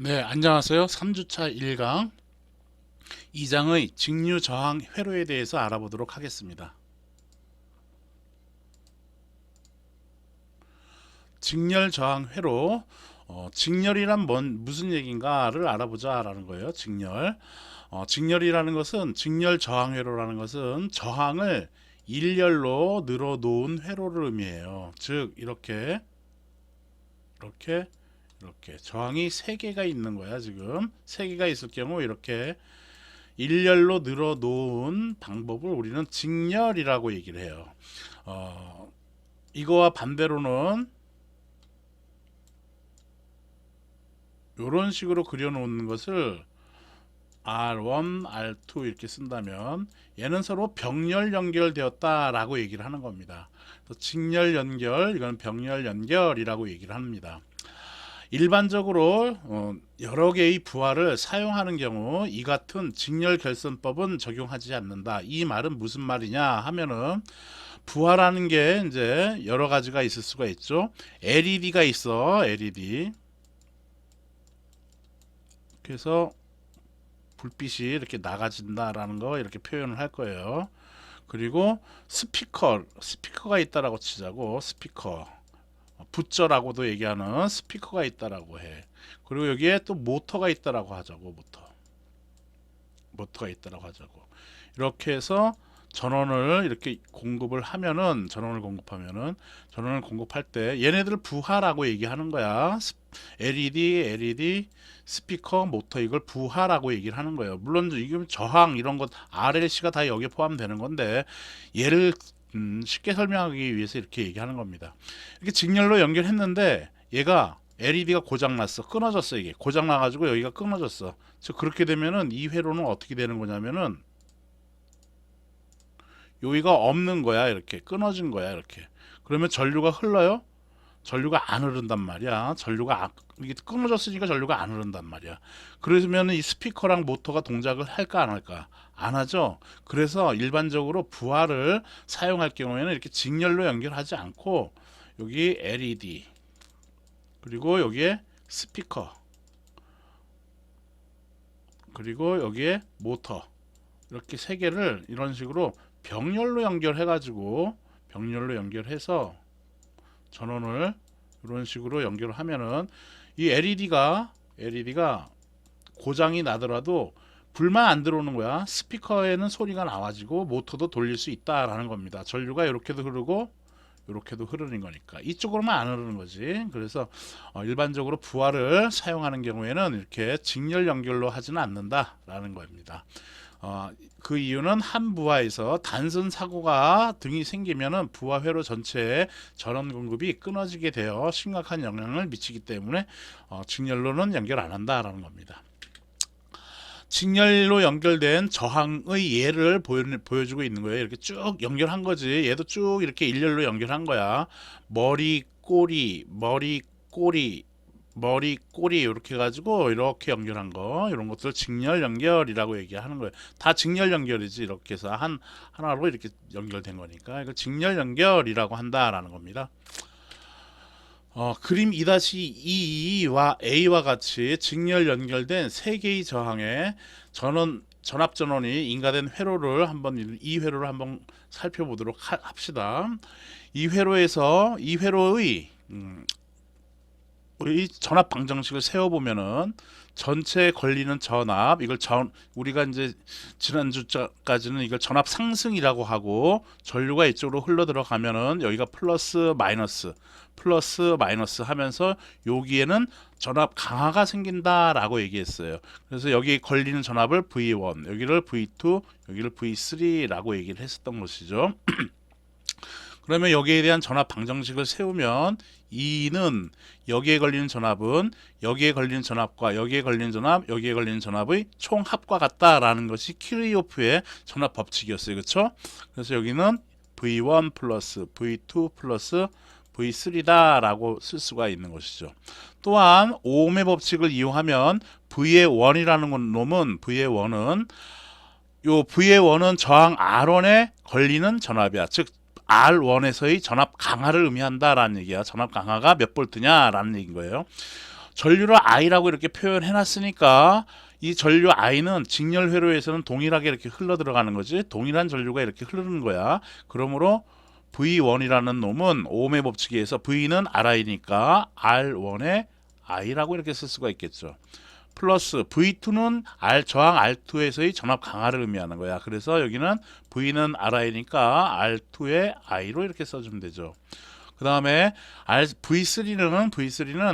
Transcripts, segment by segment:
네, 안녕하세요. 3주차 1강 2장의 직류 저항 회로에 대해서 알아보도록 하겠습니다. 직렬 저항 회로, 직렬이란 무슨 얘기인가를 알아보자라는 거예요. 직렬. 직렬이라는 것은 직렬 저항 회로라는 것은 저항을 일렬로 늘어 놓은 회로를 의미해요. 즉 이렇게 저항이 3개가 있는 거야. 지금 3개가 있을 경우 이렇게 일렬로 늘어 놓은 방법을 우리는 직렬이라고 얘기를 해요. 이거와 반대로는 이런 식으로 그려 놓는 것을 R1, R2 이렇게 쓴다면 얘는 서로 병렬 연결되었다라고 얘기를 하는 겁니다. 직렬 연결, 이건 병렬 연결이라고 얘기를 합니다. 일반적으로 여러 개의 부하를 사용하는 경우 이 같은 직렬 결선법은 적용하지 않는다. 이 말은 무슨 말이냐 하면은 부하라는 게 이제 여러 가지가 있을 수가 있죠. LED가 있어. LED. 그래서 불빛이 이렇게 나가진다라는 거 이렇게 표현을 할 거예요. 그리고 스피커가 있다라고 치자고. 스피커. 붓저라고도 얘기하는 스피커가 있다라고 해. 그리고 여기에 또 모터가 있다라고 하자고. 모터가 있다라고 하자고. 이렇게 해서 전원을 이렇게 전원을 공급할 때 얘네들 부하라고 얘기하는 거야. LED, 스피커, 모터 이걸 부하라고 얘기를 하는 거예요. 물론 이게 저항 이런 것 RLC가 다 여기에 포함되는 건데 얘를 쉽게 설명하기 위해서 이렇게 얘기하는 겁니다. 이렇게 직렬로 연결했는데 얘가 LED가 고장났어. 끊어졌어. 이게 고장나가지고 여기가 끊어졌어. 즉 그렇게 되면은 이 회로는 어떻게 되는 거냐면은 여기가 없는 거야. 이렇게 끊어진 거야. 이렇게 그러면 전류가 흘러요? 전류가 안 흐른단 말이야. 이게 끊어졌으니까 전류가 안 흐른단 말이야. 그러면 이 스피커랑 모터가 동작을 할까 안 할까? 안 하죠. 그래서 일반적으로 부하를 사용할 경우에는 이렇게 직렬로 연결하지 않고 여기 LED 그리고 여기에 스피커 그리고 여기에 모터 이렇게 3개를 이런 식으로 병렬로 연결해서 전원을 이런 식으로 연결을 하면은 이 LED가 고장이 나더라도 불만 안 들어오는 거야. 스피커에는 소리가 나와지고 모터도 돌릴 수 있다라는 겁니다. 전류가 이렇게도 흐르고 이렇게도 흐르는 거니까 이쪽으로만 안 흐르는 거지. 그래서 일반적으로 부하를 사용하는 경우에는 이렇게 직렬 연결로 하지는 않는다라는 겁니다. 그 이유는 한 부하에서 단선 사고가 등이 생기면은 부하 회로 전체에 전원 공급이 끊어지게 되어 심각한 영향을 미치기 때문에 직렬로는 연결 안 한다라는 겁니다. 직렬로 연결된 저항의 예를 보여주고 있는 거예요. 이렇게 쭉 연결한 거지. 얘도 쭉 이렇게 일렬로 연결한 거야. 머리, 꼬리, 이렇게 해가지고 이렇게 연결한 거 이런 것들 직렬 연결이라고 얘기하는 거예요. 다 직렬 연결이지. 이렇게 해서 하나로 이렇게 연결된 거니까 이거 직렬 연결이라고 한다라는 겁니다. 그림 2-2와 A와 같이 직렬 연결된 3개의 저항에 전압 전원이 인가된 이 회로를 한번 살펴보도록 합시다. 이 회로의 우리 전압 방정식을 세워보면은 전체에 걸리는 전압 우리가 이제 지난주까지는 이걸 전압 상승이라고 하고 전류가 이쪽으로 흘러 들어가면은 여기가 플러스 마이너스 하면서 여기에는 전압 강화가 생긴다라고 얘기했어요. 그래서 여기 걸리는 전압을 V1, 여기를 V2, 여기를 V3라고 얘기를 했었던 것이죠. 그러면 여기에 대한 전압 방정식을 세우면 E는 여기에 걸리는 전압은 여기에 걸리는 전압과 여기에 걸리는 전압의 총합과 같다라는 것이 키르호프의 전압 법칙이었어요. 그렇죠? 그래서 여기는 V1 플러스 V2 플러스 V3다라고 쓸 수가 있는 것이죠. 또한 오음의 법칙을 이용하면 V의 1은 저항 R1에 걸리는 전압이야. 즉 R1에서의 전압 강화를 의미한다라는 얘기야. 전압 강화가 몇 볼트냐라는 얘기인 거예요. 전류를 I라고 이렇게 표현해 놨으니까 이 전류 I는 직렬 회로에서는 동일하게 이렇게 흘러 들어가는 거지. 동일한 전류가 이렇게 흐르는 거야. 그러므로 V1이라는 놈은 오음의 법칙에 의해서 V는 RI니까 R1의 I라고 이렇게 쓸 수가 있겠죠. 플러스 V2는 저항 R2에서의 전압 강화를 의미하는 거야. 그래서 여기는 V는 RI니까 R2의 I로 이렇게 써주면 되죠. 그 다음에 V3는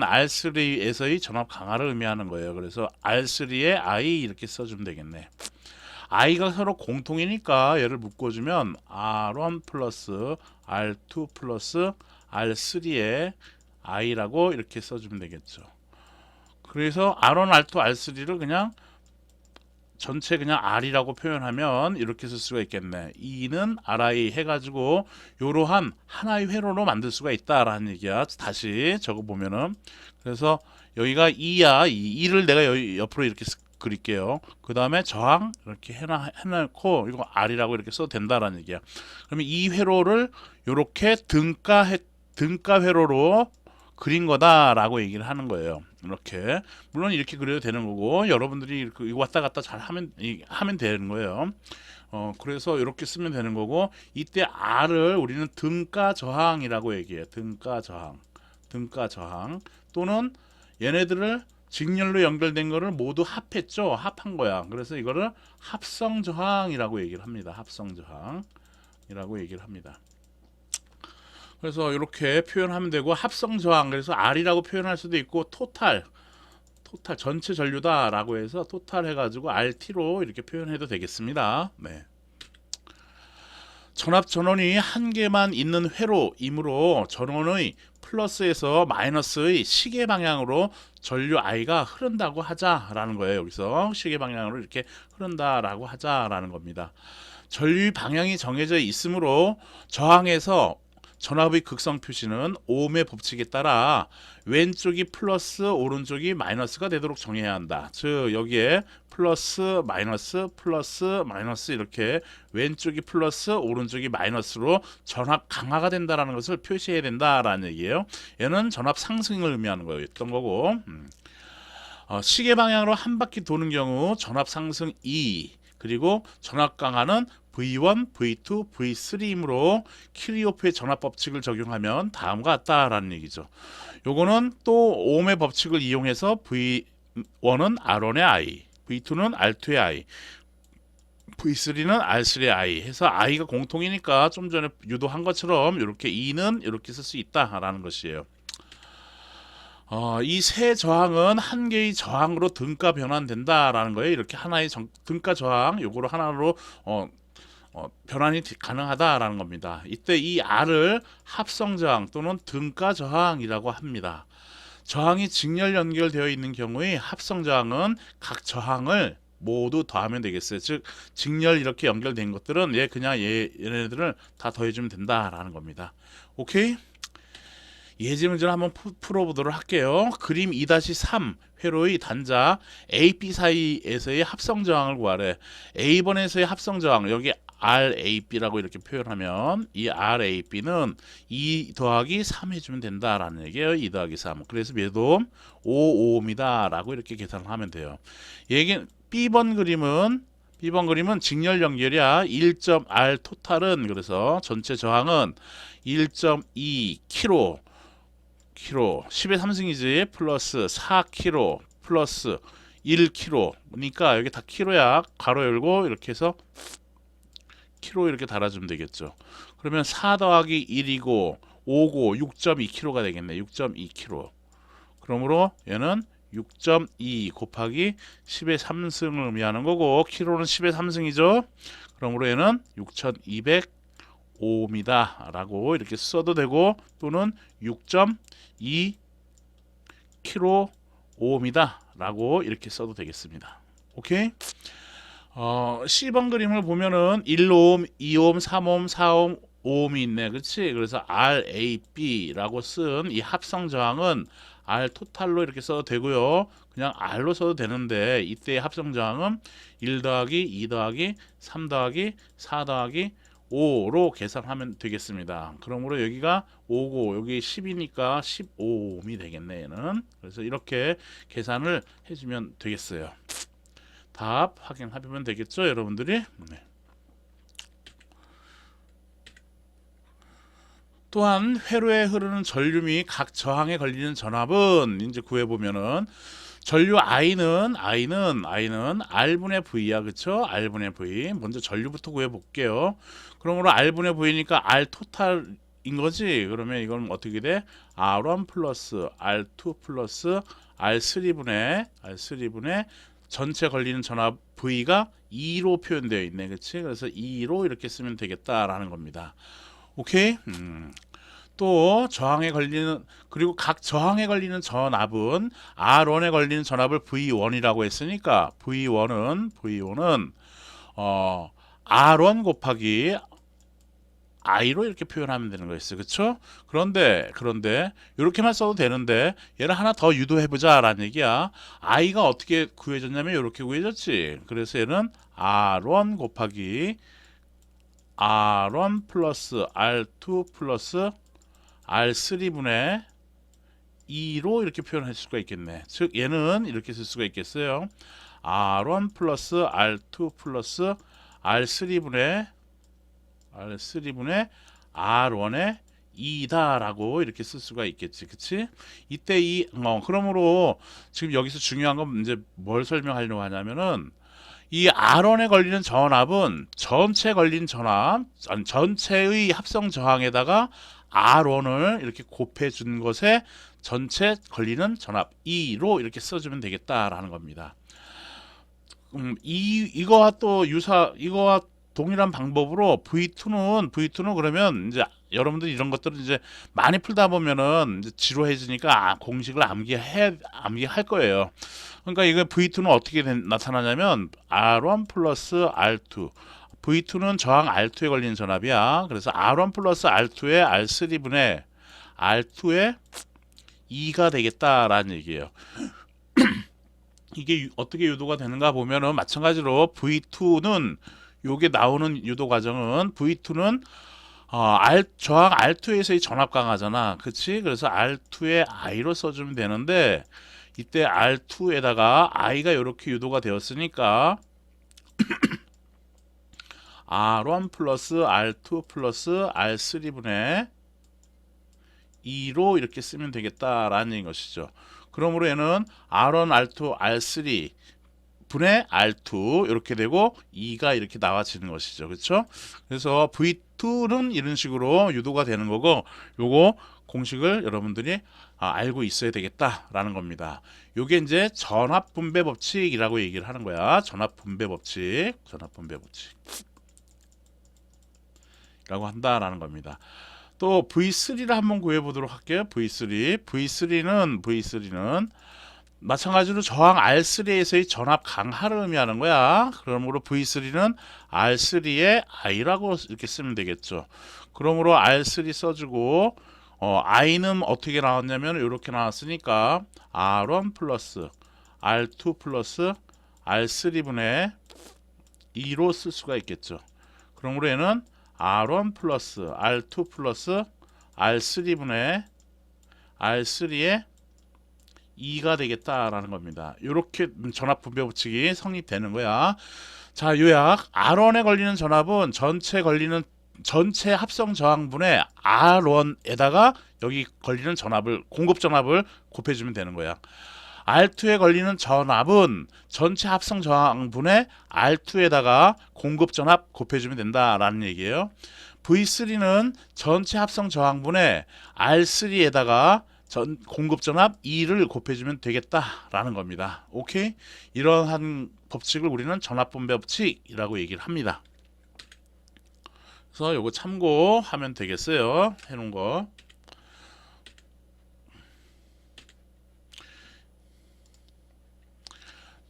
R3에서의 전압 강화를 의미하는 거예요. 그래서 R3의 I 이렇게 써주면 되겠네. I가 서로 공통이니까 얘를 묶어주면 R1 플러스 R2 플러스 R3의 I라고 이렇게 써주면 되겠죠. 그래서 R1, R2, R3를 그냥 전체 그냥 R이라고 표현하면 이렇게 쓸 수가 있겠네. E는 RI 해가지고 이러한 하나의 회로로 만들 수가 있다라는 얘기야. 다시 적어보면은 그래서 여기가 E야. E를 내가 여기 옆으로 이렇게 그릴게요. 그 다음에 저항 이렇게 해놓고 이거 R이라고 이렇게 써도 된다라는 얘기야. 그러면 이 회로를 이렇게 등가 회로로 그린 거다라고 얘기를 하는 거예요. 이렇게 물론 이렇게 그려도 되는 거고 여러분들이 이렇게 왔다 갔다 잘 하면 되는 거예요. 그래서 이렇게 쓰면 되는 거고 이때 R을 우리는 등가 저항이라고 얘기해요. 등가 저항 또는 얘네들을 직렬로 연결된 거를 모두 합했죠. 합한 거야. 그래서 이거를 합성 저항이라고 얘기를 합니다. 합성 저항이라고 얘기를 합니다. 그래서 이렇게 표현하면 되고 합성 저항 그래서 R이라고 표현할 수도 있고 토탈 전체 전류다라고 해서 토탈 해가지고 RT로 이렇게 표현해도 되겠습니다. 네. 전압 전원이 한 개만 있는 회로이므로 전원의 플러스에서 마이너스의 시계 방향으로 전류 I가 흐른다고 하자라는 거예요. 여기서 시계 방향으로 이렇게 흐른다라고 하자라는 겁니다. 전류의 방향이 정해져 있으므로 저항에서 전압의 극성 표시는 오음의 법칙에 따라 왼쪽이 플러스 오른쪽이 마이너스가 되도록 정해야 한다. 즉 여기에 플러스 마이너스 이렇게 왼쪽이 플러스 오른쪽이 마이너스로 전압 강화가 된다라는 것을 표시해야 된다라는 얘기예요. 얘는 전압 상승을 의미하는 거였던 거고 시계 방향으로 한 바퀴 도는 경우 전압 상승 E 그리고 전압 강화는 V1, V2, V3이므로 키르호프의 전압 법칙을 적용하면 다음과 같다라는 얘기죠. 요거는 또 오음의 법칙을 이용해서 V1은 R1의 I, V2는 R2의 I, V3는 R3의 I 해서 I가 공통이니까 좀 전에 유도한 것처럼 이렇게 E는 이렇게 쓸 수 있다라는 것이에요. 이 세 저항은 한 개의 저항으로 등가 변환된다라는 거예요. 이렇게 하나의 등가 저항 요거로 하나로 변환이 가능하다라는 겁니다. 이때 이 R을 합성 저항 또는 등가 저항이라고 합니다. 저항이 직렬 연결되어 있는 경우에 합성 저항은 각 저항을 모두 더하면 되겠어요. 즉 직렬 이렇게 연결된 것들은 얘네들을 다 더해주면 된다라는 겁니다. 오케이? 예제 문제를 한번 풀어보도록 할게요. 그림 2-3 회로의 단자 AP 사이에서의 합성 저항을 구하래. A번에서의 합성 저항 여기 RAB라고 이렇게 표현하면 이 RAB는 2 더하기 3 해주면 된다라는 얘기예요. 2 더하기 3. 그래서 몇옴? 5오음이다 라고 이렇게 계산을 하면 돼요. B번 그림은 직렬 연결이야. 1.R 토탈은 그래서 전체 저항은 1.2 kg 10의 3승이지 플러스 4kg 플러스 1kg 그러니까 여기 다 kg야. 가로 열고 이렇게 해서 kg 이렇게 달아주면 되겠죠. 그러면 4 더하기 1이고 5고 6.2kg가 되겠네. 6.2kg. 그러므로 얘는 6.2 곱하기 10의 3승을 의미하는 거고 kg는 10의 3승이죠. 그러므로 얘는 6200오음이다 라고 이렇게 써도 되고 또는 6.2 kΩ이다 라고 이렇게 써도 되겠습니다. 오케이? C번 그림을 보면은 1오hm, 2오hm, 3오hm, 4오hm, 5ohm이 있네. 그렇지? 그래서 RAB라고 쓴 이 합성 저항은 R 토탈로 이렇게 써도 되고요. 그냥 R로 써도 되는데 이때의 합성 저항은 1 더하기 2 더하기 3 더하기 4 더하기 15로 계산하면 되겠습니다. 그러므로 여기가 5고 여기 10이니까 15옴이 되겠네 얘는. 그래서 이렇게 계산을 해주면 되겠어요. 답 확인하면 되겠죠 여러분들이. 네. 또한 회로에 흐르는 전류 및 각 저항에 걸리는 전압은 이제 구해보면은 전류 I는 R분의 V야 그쵸? R분의 V. 먼저 전류부터 구해볼게요. 그러므로 R분의 V니까 R 토탈인 거지. 그러면 이건 어떻게 돼? R1 플러스 R2 플러스 R3분의 전체 걸리는 전압 V가 2로 표현되어 있네 그치? 그래서 2로 이렇게 쓰면 되겠다라는 겁니다. 오케이? 또 저항에 걸리는 그리고 각 저항에 걸리는 전압은 R1에 걸리는 전압을 V1이라고 했으니까 V1은 R1 곱하기 I로 이렇게 표현하면 되는 거였어요. 그쵸? 그런데 이렇게만 써도 되는데 얘를 하나 더 유도해 보자라는 얘기야. I가 어떻게 구해졌냐면 이렇게 구해졌지. 그래서 얘는 R1 곱하기 R1 플러스 R2 플러스 R3분의 2로 이렇게 표현할 수가 있겠네. 즉 얘는 이렇게 쓸 수가 있겠어요. R1 플러스 R2 플러스 R3분의 R1의 2다라고 이렇게 쓸 수가 있겠지. 그치? 이때 그러므로 지금 여기서 중요한 건 이제 뭘 설명하려고 하냐면은 이 R1에 걸리는 전압은 전체 걸린 전압, 전체의 합성 저항에다가 R1을 이렇게 곱해 준 것에 전체 걸리는 전압 2로 이렇게 써주면 되겠다라는 겁니다. 이거와 동일한 방법으로 V2는 그러면 이제 여러분들 이런 것들은 이제 많이 풀다 보면은 이제 지루해지니까 공식을 암기할 거예요. 그러니까 이거 V2는 어떻게 나타나냐면 R1 플러스 R2. V2는 저항 R2에 걸리는 전압이야. 그래서 R1 플러스 R2의 R3분의 R2의 2가 되겠다라는 얘기예요. 이게 어떻게 유도가 되는가 보면은 마찬가지로 V2는 요게 나오는 유도 과정은 V2는 저항 R2에서의 전압 강하잖아. 그치? 그래서 R2의 I로 써주면 되는데 이때 R2에다가 I가 이렇게 유도가 되었으니까 R1 플러스 R2 플러스 R3분의 2로 이렇게 쓰면 되겠다라는 것이죠. 그러므로 얘는 R1, R2, R3 분의 R2 이렇게 되고 2가 이렇게 나와지는 것이죠. 그렇죠? 그래서 V2는 이런 식으로 유도가 되는 거고 요거 공식을 여러분들이 알고 있어야 되겠다라는 겁니다. 요게 이제 전압 분배 법칙이라고 얘기를 하는 거야. 전압 분배 법칙이라고 한다라는 겁니다. 또 V3를 한번 구해 보도록 할게요. V3는 마찬가지로 저항 R3에서의 전압 강하를 의미하는 거야. 그러므로 V3는 R3의 I라고 이렇게 쓰면 되겠죠. 그러므로 R3 써주고 I는 어떻게 나왔냐면 이렇게 나왔으니까 R1 플러스 R2 플러스 R3분의 2로 쓸 수가 있겠죠. 그러므로 얘는 R1 플러스 R2 플러스 R3분의 R3의 2가 되겠다라는 겁니다. 이렇게 전압 분배 법칙이 성립되는 거야. 자, 요약. R1에 걸리는 전압은 전체 합성 저항분의 R1에다가 여기 걸리는 공급 전압을 곱해주면 되는 거야. R2에 걸리는 전압은 전체 합성 저항분의 R2에다가 공급 전압 곱해주면 된다라는 얘기예요. V3는 전체 합성 저항분의 R3에다가 공급 전압 2를 곱해주면 되겠다라는 겁니다. 오케이? 이러한 법칙을 우리는 전압 분배 법칙이라고 얘기를 합니다. 그래서 요거 참고하면 되겠어요. 해놓은 거.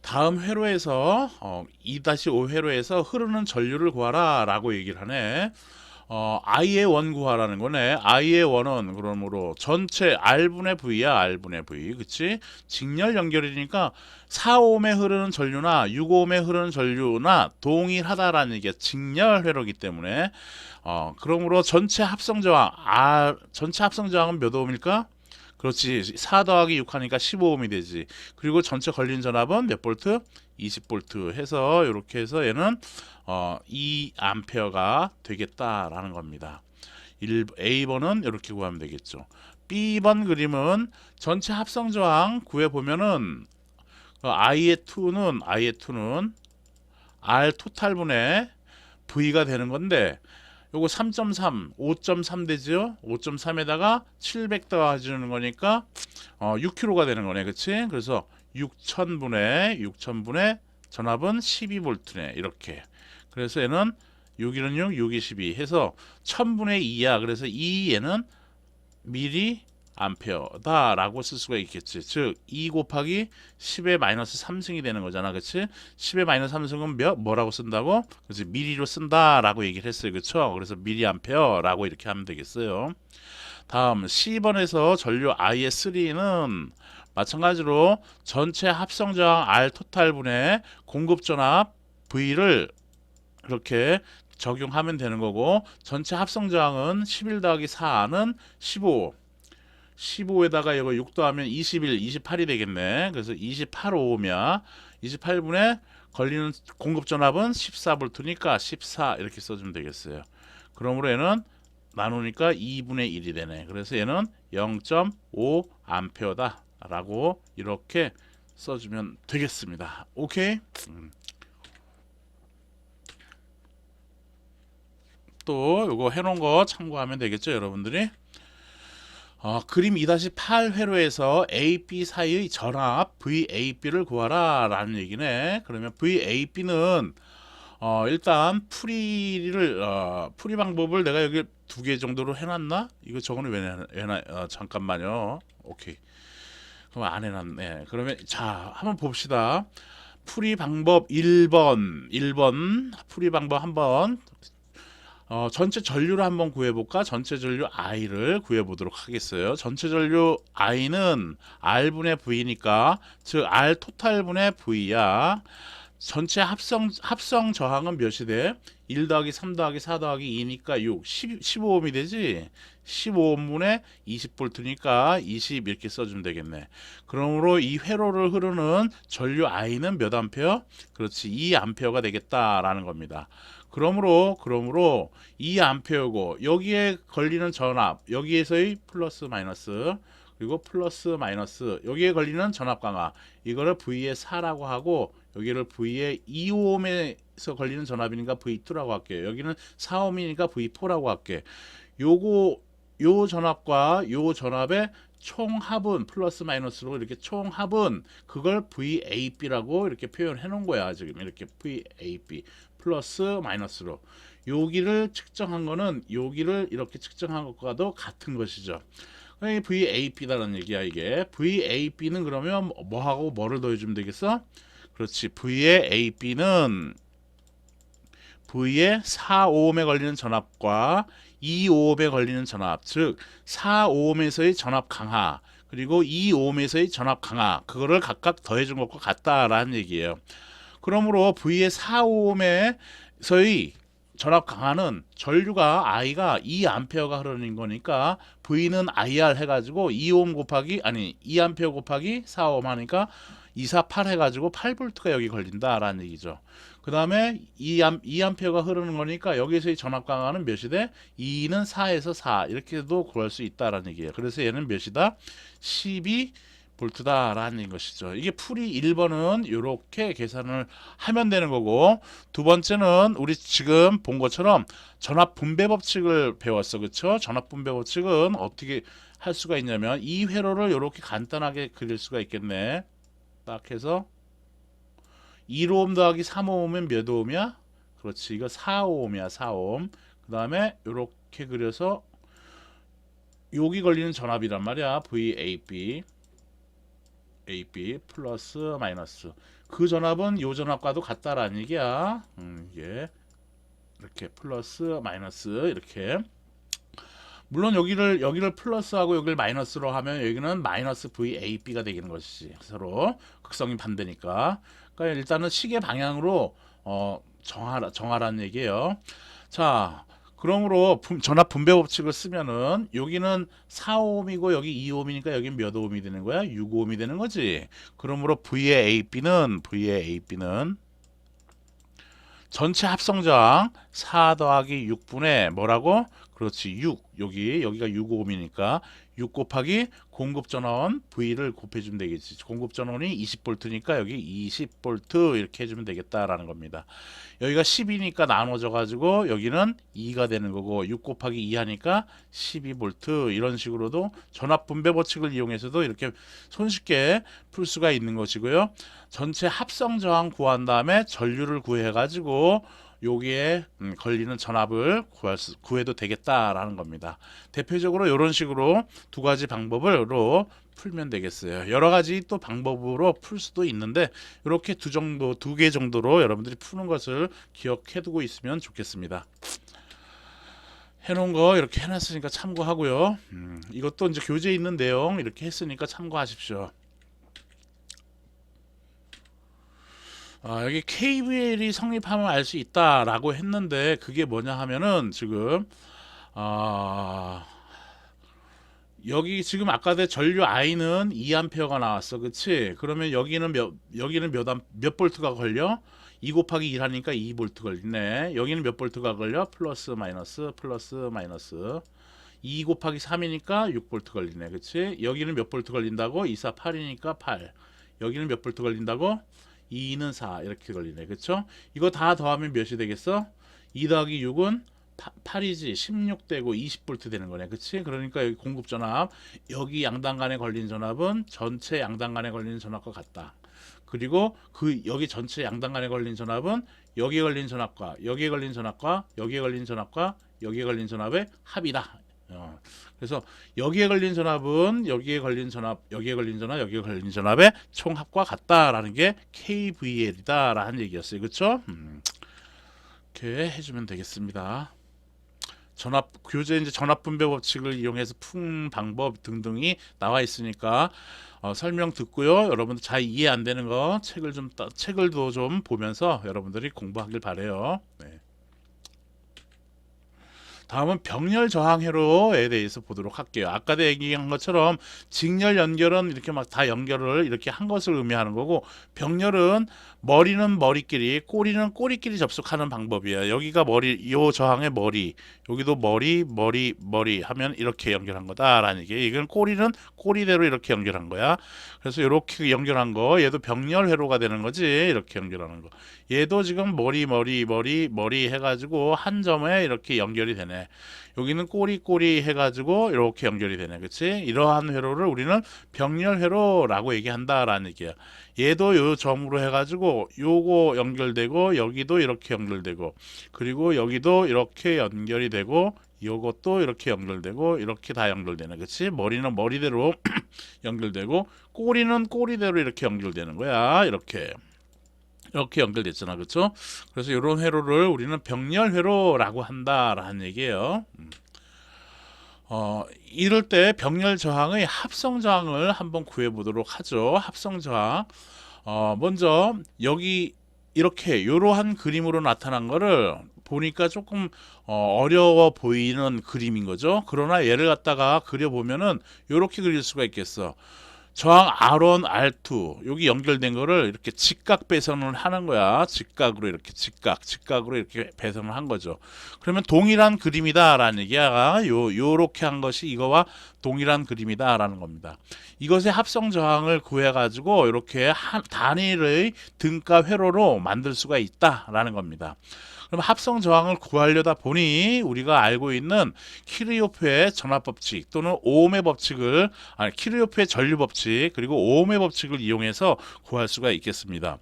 다음 회로에서 2-5 회로에서 흐르는 전류를 구하라 라고 얘기를 하네. i의 원 구하라는 거네. i의 원은 그러므로 전체 r분의 v야. r분의 v. 그치? 직렬 연결이니까 4ohm에 흐르는 전류나 6ohm에 흐르는 전류나 동일하다라는 얘기야. 직렬 회로기 때문에. 그러므로 전체 합성 저항 전체 합성 저항은 몇 ohm일까? 그렇지. 4 더하기 6 하니까 15ohm이 되지. 그리고 전체 걸린 전압은 몇 볼트? 20볼트 해서 이렇게 해서 얘는 2암페어가 되겠다라는 겁니다. A번은 이렇게 구하면 되겠죠. B번 그림은 전체 합성 저항 구해 보면은 I의 2는 R 토탈분의 V가 되는 건데 요거 3.3, 5.3 되죠? 5.3에다가 700 더해주는 거니까 6kg가 되는 거네. 그치? 그래서 6,000분의 전압은 12V네. 이렇게. 그래서 얘는 6일은 6, 6이 12 해서 1000분의 2야. 그래서 이 얘는 미리 암페어다 라고 쓸 수가 있겠지. 즉 2 곱하기 10의 마이너스 3승이 되는 거잖아. 그치? 10의 마이너스 3승은 뭐라고 쓴다고? 그래서 미리로 쓴다 라고 얘기를 했어요. 그쵸? 그래서 미리 암페어 라고 이렇게 하면 되겠어요. 다음 C번에서 전류 IS3는 마찬가지로 전체 합성 저항 R 토탈분의 공급 전압 V를 이렇게 적용하면 되는 거고, 전체 합성 저항은 11 더하기 4는 15. 15에다가 이거 6 더하면 21, 28이 되겠네. 그래서 28ohm이야. 28분에 걸리는 공급 전압은 14V니까 14 이렇게 써주면 되겠어요. 그러므로 얘는 나누니까 2분의 1이 되네. 그래서 얘는 0.5암페어다 라고 이렇게 써주면 되겠습니다. 오케이? 또 이거 해놓은 거 참고하면 되겠죠, 여러분들이? 그림 2-8회로에서 AB 사이의 전압 VAB를 구하라 라는 얘기네. 그러면 VAB는 일단 풀이 방법을 내가 여기 2개 정도로 해놨나? 이거 저거는 왜 해놔? 잠깐만요. 오케이. 그럼 안 해놨네. 그러면 자 한번 봅시다. 풀이 방법 1번 풀이 방법 한번 전체 전류를 한번 구해볼까? 전체 전류 I를 구해보도록 하겠어요. 전체 전류 I는 R분의 V니까 즉 R 토탈분의 V야. 전체 합성 저항은 몇이 돼? 1 더하기 3 더하기 4 더하기 2니까 6, 15ohm이 되지? 15ohm분의 20V니까 20 이렇게 써주면 되겠네. 그러므로 이 회로를 흐르는 전류 I는 몇 암페어? 그렇지, 2암페어가 되겠다라는 겁니다. 그러므로 2암페어고 여기에 걸리는 전압, 여기에서의 플러스 마이너스, 그리고 플러스 마이너스, 여기에 걸리는 전압 강하, 이거를 V의 4라고 하고 여기를 V의 2ohm에서 걸리는 전압이니까 V2라고 할게요. 여기는 4ohm이니까 V4라고 할게. 요 전압과 요 전압의 총합은 플러스 마이너스로 이렇게 총합은 그걸 VAB라고 이렇게 표현해 놓은 거야. 지금 이렇게 VAB 플러스 마이너스로 여기를 측정한 거는 여기를 이렇게 측정한 것과도 같은 것이죠. VAB라는 얘기야. 이게 VAB는 그러면 뭐하고 뭐를 더해주면 되겠어? 그렇지. VAB는 V의 4ohm에 걸리는 전압과 2ohm에 걸리는 전압, 즉 4ohm에서의 전압 강하 그리고 2ohm에서의 전압 강하, 그거를 각각 더해준 것과 같다라는 얘기예요. 그러므로 V의 4ohm에서의 전압 강하는 전류가 I가 2암페어가 흐르는 거니까 V는 IR 해가지고 2ohm 곱하기 2암페어 곱하기 4ohm 하니까 248 해가지고 8V가 여기 걸린다라는 얘기죠. 그 다음에 2암페어가 흐르는 거니까 여기서의 전압 강하는 몇이 돼? 2는 4에서 4 이렇게도 구할 수 있다라는 얘기예요. 그래서 얘는 몇이다? 12V다라는 것이죠. 이게 풀이 1번은 이렇게 계산을 하면 되는 거고, 두 번째는 우리 지금 본 것처럼 전압 분배 법칙을 배웠어. 그쵸? 전압 분배 법칙은 어떻게 할 수가 있냐면 이 회로를 이렇게 간단하게 그릴 수가 있겠네. 딱 해서 1오hm 더하기 3ohm은 몇 ohm이야? 그렇지, 이거 4ohm이야. 4ohm. 그 다음에 이렇게 그려서 여기 걸리는 전압이란 말이야. VAB 플러스 마이너스, 그 전압은 요 전압과도 같다라는 얘기야. 이게 이렇게 플러스 마이너스 이렇게. 물론 여기를 플러스하고 여기를 마이너스로 하면 여기는 마이너스 VAB가 되는 것이지. 서로 극성이 반대니까. 그러니까 일단은 시계 방향으로 정하라는 얘기예요. 자, 그러므로 전압 분배 법칙을 쓰면은 여기는 4ohm이고 여기 2ohm이니까 여기 몇 ohm이 되는 거야? 6ohm이 되는 거지. 그러므로 VAB는 전체 합성 저항 4 더하기 6분의 뭐라고? 그렇지 6. 여기가 6ohm이니까 6 곱하기 공급 전원 V를 곱해주면 되겠지. 공급 전원이 20V니까 여기 20V 이렇게 해주면 되겠다라는 겁니다. 여기가 10이니까 나눠져 가지고 여기는 2가 되는 거고 6 곱하기 2 하니까 12V 이런 식으로도 전압 분배 법칙을 이용해서도 이렇게 손쉽게 풀 수가 있는 것이고요. 전체 합성 저항 구한 다음에 전류를 구해 가지고 여기에 걸리는 전압을 구해도 되겠다라는 겁니다. 대표적으로 이런 식으로 두 가지 방법으로 풀면 되겠어요. 여러 가지 또 방법으로 풀 수도 있는데 이렇게 두 개 정도로 여러분들이 푸는 것을 기억해 두고 있으면 좋겠습니다. 해놓은 거 이렇게 해놨으니까 참고하고요. 이것도 이제 교재에 있는 내용 이렇게 했으니까 참고하십시오. 여기 KVL이 성립하면 알 수 있다라고 했는데 그게 뭐냐 하면은 지금 여기 지금 아까 내 전류 I는 2A가 나왔어, 그치? 그러면 여기는 몇 볼트가 걸려? 2 곱하기 1 하니까 2V 걸리네. 여기는 몇 볼트가 걸려? 플러스 마이너스 2 곱하기 3이니까 6V 걸리네, 그치? 여기는 몇 볼트 걸린다고? 2, 4, 8이니까 8. 여기는 몇 볼트 걸린다고? 2는 4 이렇게 걸리네, 그쵸? 이거 다 더하면 몇이 되겠어? 2 더하기 6은 8이지 16 되고 20V 되는 거네, 그치? 그러니까 여기 공급 전압, 여기 양당 간에 걸린 전압은 전체 양당 간에 걸리는 전압과 같다. 그리고 여기 전체 양당 간에 걸린 전압은 여기에 걸린 전압과 여기에 걸린 전압과 여기에 걸린 전압과 여기에 걸린 전압의 합이다. 그래서 여기에 걸린 전압은 여기에 걸린 전압, 여기에 걸린 전압, 여기에 걸린 전압의 총합과 같다라는 게 KVL이다라는 얘기였어요, 그렇죠? 이렇게 해주면 되겠습니다. 교재 이제 전압 분배 법칙을 이용해서 푼 방법 등등이 나와 있으니까 설명 듣고요. 여러분들 잘 이해 안 되는 거 책을 좀 보면서 여러분들이 공부하길 바래요. 네. 다음은 병렬 저항 회로에 대해서 보도록 할게요. 아까 얘기한 것처럼 직렬 연결은 이렇게 막 다 연결을 이렇게 한 것을 의미하는 거고, 병렬은 머리는 머리끼리, 꼬리는 꼬리끼리 접속하는 방법이에요. 여기가 요 저항의 머리, 여기도 머리 하면 이렇게 연결한 거다라는 얘기예요. 이건 꼬리는 꼬리대로 이렇게 연결한 거야. 그래서 이렇게 연결한 거, 얘도 병렬 회로가 되는 거지. 이렇게 연결하는 거. 얘도 지금 머리 해가지고 한 점에 이렇게 연결이 되네. 여기는 꼬리 해가지고 이렇게 연결이 되네, 그치? 이러한 회로를 우리는 병렬 회로라고 얘기한다라는 얘기야. 얘도 요 점으로 해가지고 요거 연결되고 여기도 이렇게 연결되고 그리고 여기도 이렇게 연결이 되고 요것도 이렇게 연결되고 이렇게 다 연결되네, 그치? 머리는 머리대로 연결되고 꼬리는 꼬리대로 이렇게 연결되는 거야. 이렇게 연결됐잖아, 그렇죠? 그래서 이런 회로를 우리는 병렬 회로라고 한다라는 얘기예요. 이럴 때 병렬 저항의 합성 저항을 한번 구해 보도록 하죠. 합성 저항. 먼저 여기 이렇게 이러한 그림으로 나타난 거를 보니까 조금 어려워 보이는 그림인 거죠. 그러나 얘를 갖다가 그려보면은 이렇게 그릴 수가 있겠어. 저항 R1, R2 여기 연결된 거를 이렇게 직각 배선을 하는 거야. 직각으로 이렇게 배선을 한 거죠. 그러면 동일한 그림이다라는 얘기야. 요렇게 한 것이 이거와 동일한 그림이다라는 겁니다. 이것의 합성 저항을 구해 가지고 이렇게 단일의 등가 회로로 만들 수가 있다라는 겁니다. 그럼 합성 저항을 구하려다 보니 우리가 알고 있는 키르요프의 전압 법칙 또는 오음의 법칙을 키르요프의 전류 법칙 그리고 오음의 법칙을 이용해서 구할 수가 있겠습니다.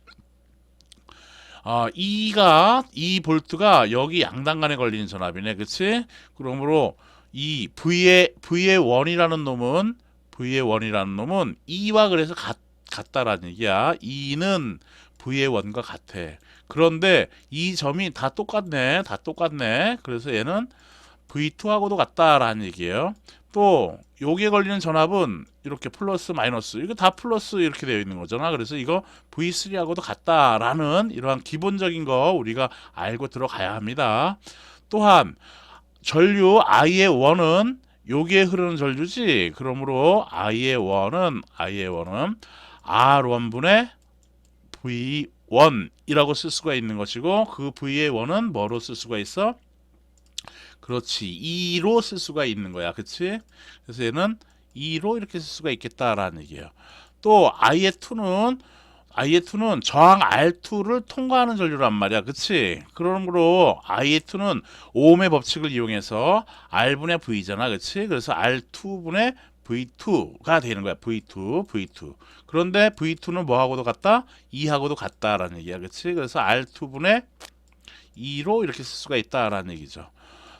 2볼트가 여기 양단간에 걸리는 전압이네, 그렇지? 그러므로 이 V의 원이라는 놈은 2와 그래서 같다라는 얘기야. E는 V의 원과 같아. 그런데 이 점이 다 똑같네. 다 똑같네. 그래서 얘는 V2하고도 같다라는 얘기예요. 또 여기에 걸리는 전압은 이렇게 플러스 마이너스, 이거 다 플러스 이렇게 되어 있는 거잖아. 그래서 이거 V3하고도 같다라는 이러한 기본적인 거 우리가 알고 들어가야 합니다. 또한 전류 I의 원은 여기에 흐르는 전류지. 그러므로 I의 원은 R1분의 V1이라고 쓸 수가 있는 것이고, 그 V의 원은 뭐로 쓸 수가 있어? 그렇지, 2로 쓸 수가 있는 거야. 그치? 그래서 얘는 2로 이렇게 쓸 수가 있겠다라는 얘기예요. 또 I의 2는 저항 R2를 통과하는 전류란 말이야. 그치? 그러므로 I의 2는 오음의 법칙을 이용해서 R분의 V잖아. 그치? 그래서 R2분의 V2가 되는 거야. V2. 그런데 V2는 뭐하고도 같다? 2하고도 같다라는 얘기야. 그치? 그래서 R2분의 2로 이렇게 쓸 수가 있다라는 얘기죠.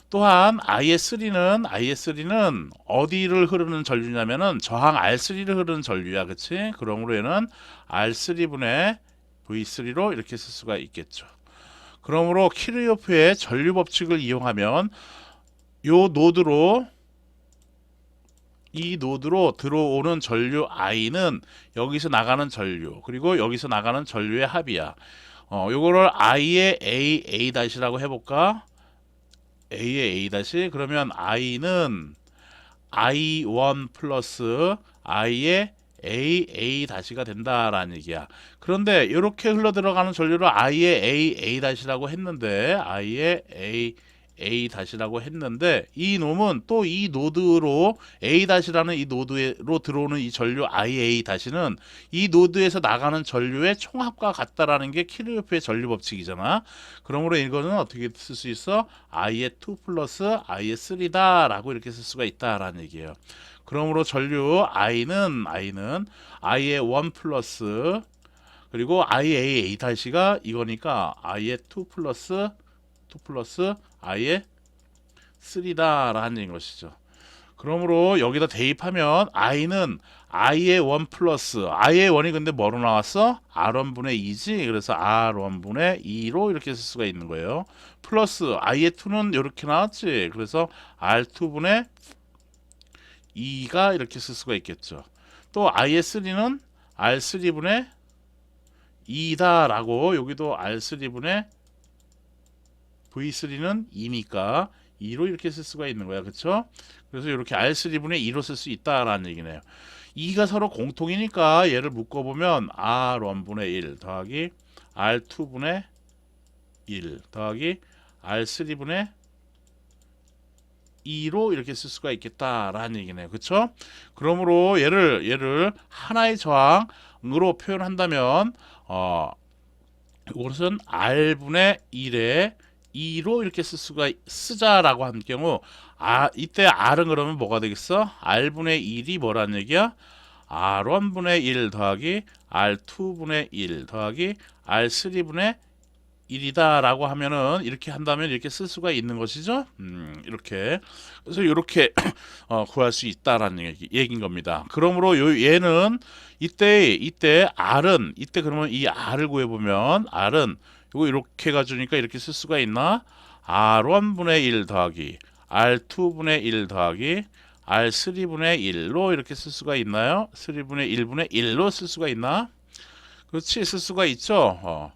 또한 IS3는 어디를 흐르는 전류냐면은 저항 R3를 흐르는 전류야. 그치? 그러므로 얘는 R3분의 V3로 이렇게 쓸 수가 있겠죠. 그러므로 키르요프의 전류 법칙을 이용하면 이 노드로 들어오는 전류 I는 여기서 나가는 전류, 그리고 여기서 나가는 전류의 합이야. 요거를 I의 A-라고 해볼까? A의 A- 그러면 I는 I1 플러스 I의 AA-가 된다라는 얘기야. 그런데 이렇게 흘러 들어가는 전류를 I의 AA-라고 했는데, 이 놈은 또 이 노드로 A-라는 이 노드로 들어오는 이 전류 IA-는 이 노드에서 나가는 전류의 총합과 같다라는 게 키르요프의 전류 법칙이잖아. 그러므로 이거는 어떻게 쓸 수 있어? I의 2 플러스 I의 3다 라고 이렇게 쓸 수가 있다라는 얘기예요. 그러므로 전류 I는 I의 1 플러스, 그리고 IAA-가 이거니까 I의 2 플러스 I의 3다라는 것이죠. 그러므로 여기다 대입하면 I는 I의 1 플러스, I의 1이 근데 뭐로 나왔어? R1분의 2지. 그래서 R1분의 2로 이렇게 쓸 수가 있는 거예요. 플러스 I의 2는 이렇게 나왔지. 그래서 R2분의 2가 이렇게 쓸 수가 있겠죠. 또 I의 3는 R3분의 2다라고, 여기도 R3분의 V3는 2니까 2로 이렇게 쓸 수가 있는 거야. 그쵸? 그래서 이렇게 R3분의 2로 쓸 수 있다라는 얘기네요. 2가 서로 공통이니까 얘를 묶어보면 R1분의 1 더하기 R2분의 1 더하기 R3분의 2로 이렇게 쓸 수가 있겠다라는 얘기네요. 그쵸? 그러므로 얘를 하나의 저항으로 표현한다면 이것은 R분의 1에 2로 이렇게 쓰자라고 한 경우, 이때 R은 그러면 뭐가 되겠어? R분의 1이 뭐라는 얘기야? R1분의 1 더하기 R2분의 1 더하기 R3분의 1이다 라고 하면은, 이렇게 한다면 이렇게 쓸 수가 있는 것이죠. 이렇게. 그래서 이렇게 구할 수 있다라는 얘기인 겁니다. 그러므로 얘는 이때 R은, 이때 그러면 이 R을 구해보면, R은 이거 이렇게 가주니까 이렇게 쓸 수가 있나? R1분의 1 더하기 R2분의 1 더하기 R3분의 1로 이렇게 쓸 수가 있나요? 3분의 1분의 1로 쓸 수가 있나? 그렇지, 쓸 수가 있죠.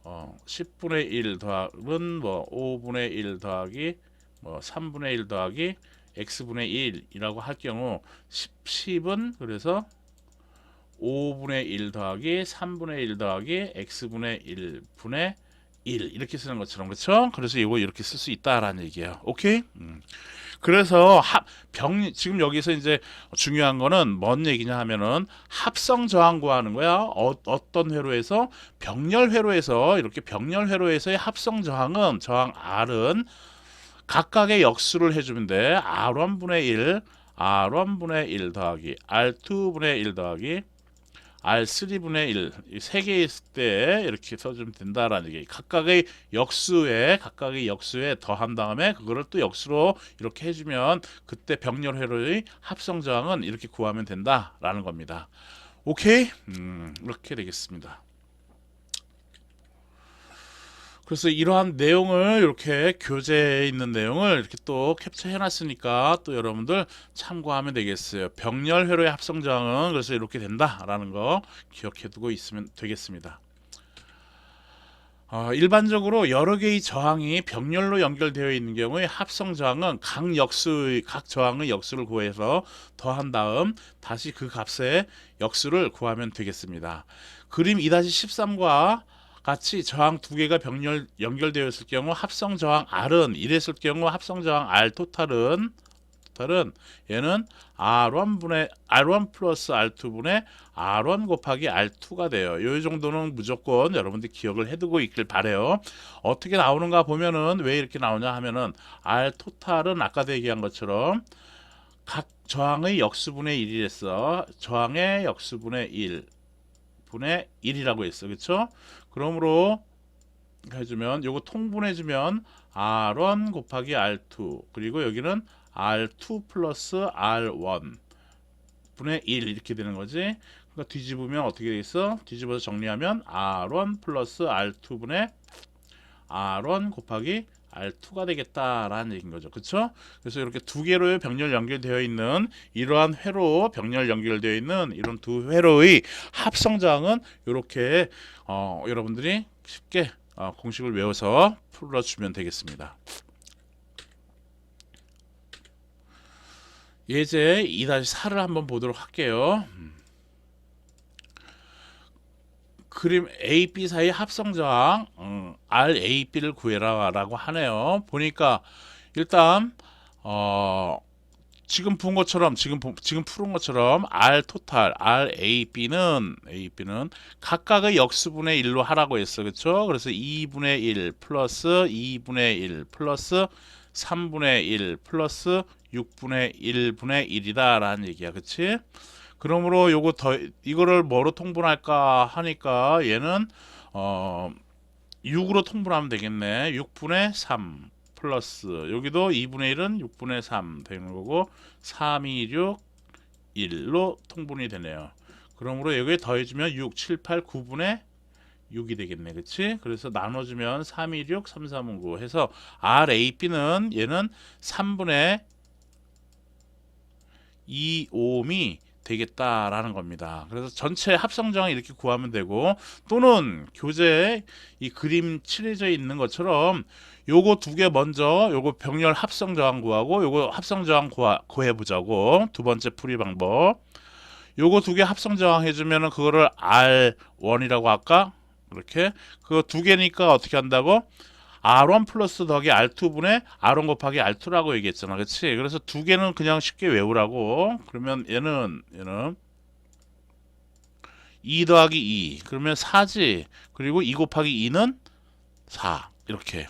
10분의 1 더하기는 5분의 1 더하기 3분의 1 더하기 x분의 1이라고 할 경우 10은 그래서 5분의 1 더하기 3분의 1 더하기 x분의 1분의 1 이렇게 쓰는 것처럼, 그렇죠? 그래서 이거 이렇게 쓸 수 있다라는 얘기예요. 오케이? 그래서 지금 여기서 이제 중요한 거는 뭔 얘기냐 하면은 합성 저항 구하는 거야. 어떤 회로에서? 병렬 회로에서. 이렇게 병렬 회로에서의 합성 저항은, 저항 R은 각각의 역수를 해주면 돼. R1분의 1 더하기 R2분의 1 더하기 R3분의 1, 세 개 있을 때 이렇게 써주면 된다라는 얘기. 각각의 역수에 더한 다음에 그거를 또 역수로 이렇게 해주면 그때 병렬 회로의 합성 저항은 이렇게 구하면 된다라는 겁니다. 오케이? 이렇게 되겠습니다. 그래서 이러한 내용을 이렇게 교재에 있는 내용을 이렇게 또 캡처해 놨으니까 또 여러분들 참고하면 되겠어요. 병렬 회로의 합성 저항은 그래서 이렇게 된다라는 거 기억해 두고 있으면 되겠습니다. 일반적으로 여러 개의 저항이 병렬로 연결되어 있는 경우에 합성 저항은 각 저항의 역수를 구해서 더한 다음 다시 그 값의 역수를 구하면 되겠습니다. 그림 2-13과 같이 저항 두 개가 병렬 연결되어 있을 경우 합성 저항 R은 이랬을 경우 합성 저항 R 토탈은 얘는 R1 플러스 R2분의 R1 곱하기 R2가 돼요. 이 정도는 무조건 여러분들 기억을 해두고 있길 바래요. 어떻게 나오는가 보면은 왜 이렇게 나오냐 하면은 R 토탈은 아까도 얘기한 것처럼 각 저항의 역수분의 1이랬어. 저항의 역수분의 1 분의 1이라고 했어. 그렇죠? 그러므로 해주면 요거 통분해주면 R1 곱하기 R2 그리고 여기는 R2 플러스 R1 분의 1 이렇게 되는 거지. 그러니까 뒤집으면 어떻게 되겠어? 뒤집어서 정리하면 R1 플러스 R2 분의 R1 곱하기 R2가 되겠다라는 얘기인 거죠. 그렇죠? 그래서 이렇게 두 개로의 병렬 연결되어 있는 이러한 회로 병렬 연결되어 있는 이런 두 회로의 합성저항은 이렇게 여러분들이 쉽게 공식을 외워서 풀어주면 되겠습니다. 예제 2-4를 한번 보도록 할게요. 그림 A, B 사이 합성저항 RAB를 구해라 라고 하네요. 보니까 일단 지금 푼 것처럼 지금 푸른 것처럼 R 토탈 RAB는 각각의 역수분의 1로 하라고 했어. 그렇죠? 그래서 2분의 1 플러스 2분의 1 플러스 3분의 1 플러스 6분의 1분의 1이다 라는 얘기야. 그치? 그러므로 이거를 뭐로 통분할까 하니까 얘는 6으로 통분하면 되겠네. 6분의 3 플러스 여기도 2분의 1은 6분의 3 되는 거고 3, 2, 6, 1로 통분이 되네요. 그러므로 여기에 더해주면 6, 7, 8, 9분의 6이 되겠네. 그치? 그래서 나눠주면 3, 2, 6, 3, 3, 9 해서 RAB는 얘는 3분의 2옴이 되겠다라는 겁니다. 그래서 전체 합성저항 이렇게 구하면 되고 또는 교재에 이 그림 칠해져 있는 것처럼 요거 두 개 먼저 요거 병렬 합성저항 구하고 요거 합성저항 구해보자고. 두 번째 풀이 방법. 요거 두 개 합성저항 해주면은 그거를 R1이라고 할까? 이렇게 그거 두 개니까 어떻게 한다고? R1 플러스 더하기 R2분의 R1 곱하기 R2라고 얘기했잖아. 그치? 그래서 두 개는 그냥 쉽게 외우라고. 그러면 얘는 2 더하기 2 그러면 4지. 그리고 2 곱하기 2는 4 이렇게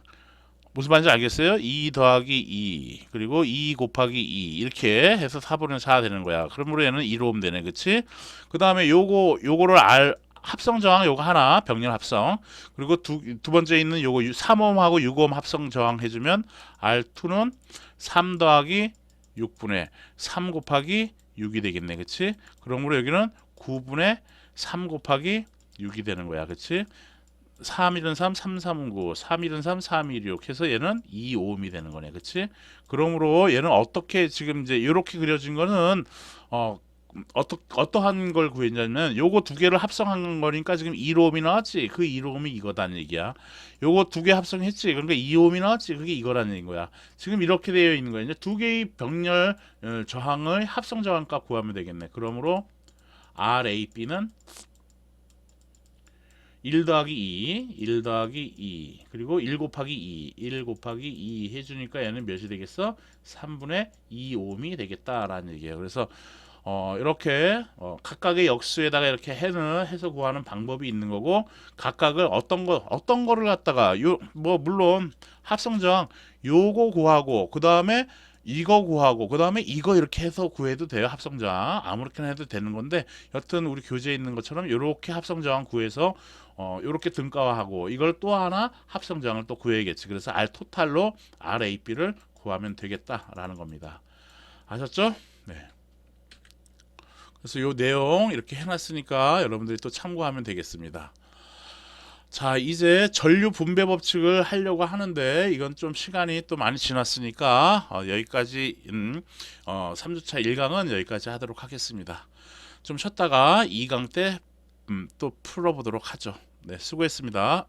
무슨 말인지 알겠어요? 2 더하기 2 그리고 2 곱하기 2 이렇게 해서 4분의 4 되는 거야. 그러므로 얘는 2로 오면 되네. 그치? 그 다음에 요거를 합성저항 요거 하나 병렬 합성 그리고 두 번째 있는 요거 3옴하고 6옴 합성저항 해주면 R2는 3 더하기 6분의 3 곱하기 6이 되겠네. 그치? 그러므로 여기는 9분의 3 곱하기 6이 되는 거야. 그치? 3, 1은 3, 3, 3은 9, 3, 1은 3, 3, 1, 6 해서 얘는 2, 5옴이 되는 거네. 그치? 그러므로 얘는 어떻게 지금 이제 이렇게 그려진 거는 어떠한 걸 구했냐면 요거 두 개를 합성한 거니까 지금 2옴이 나왔지. 그 2옴이 이거다는 얘기야. 요거 두 개 합성했지. 그러니까 2옴이 나왔지. 그게 이거라는 얘기인 거야. 지금 이렇게 되어 있는 거야. 이제 두 개의 병렬 저항의 합성 저항값 구하면 되겠네. 그러므로 RAB는 1 더하기 2, 1 더하기 2, 그리고 1 곱하기 2, 1 곱하기 2 해주니까 얘는 몇이 되겠어? 3분의 2옴이 되겠다라는 얘기예요. 그래서 이렇게 각각의 역수에다가 이렇게 해서 구하는 방법이 있는 거고 각각을 어떤 거를 갖다가 물론 합성저항 요거 구하고 그 다음에 이거 구하고 그 다음에 이거 이렇게 해서 구해도 돼요. 합성저항 아무렇게나 해도 되는 건데 여튼 우리 교재에 있는 것처럼 이렇게 합성저항 구해서 이렇게 등가화하고 이걸 또 하나 합성저항을 또 구해야겠지. 그래서 R 토탈로 RAB를 구하면 되겠다라는 겁니다. 아셨죠? 네. 그래서 요 내용 이렇게 해놨으니까 여러분들이 또 참고하면 되겠습니다. 자, 이제 전류 분배 법칙을 하려고 하는데 이건 좀 시간이 또 많이 지났으니까 여기까지 3주차 1강은 여기까지 하도록 하겠습니다. 좀 쉬었다가 2강 때 또 풀어보도록 하죠. 네, 수고했습니다.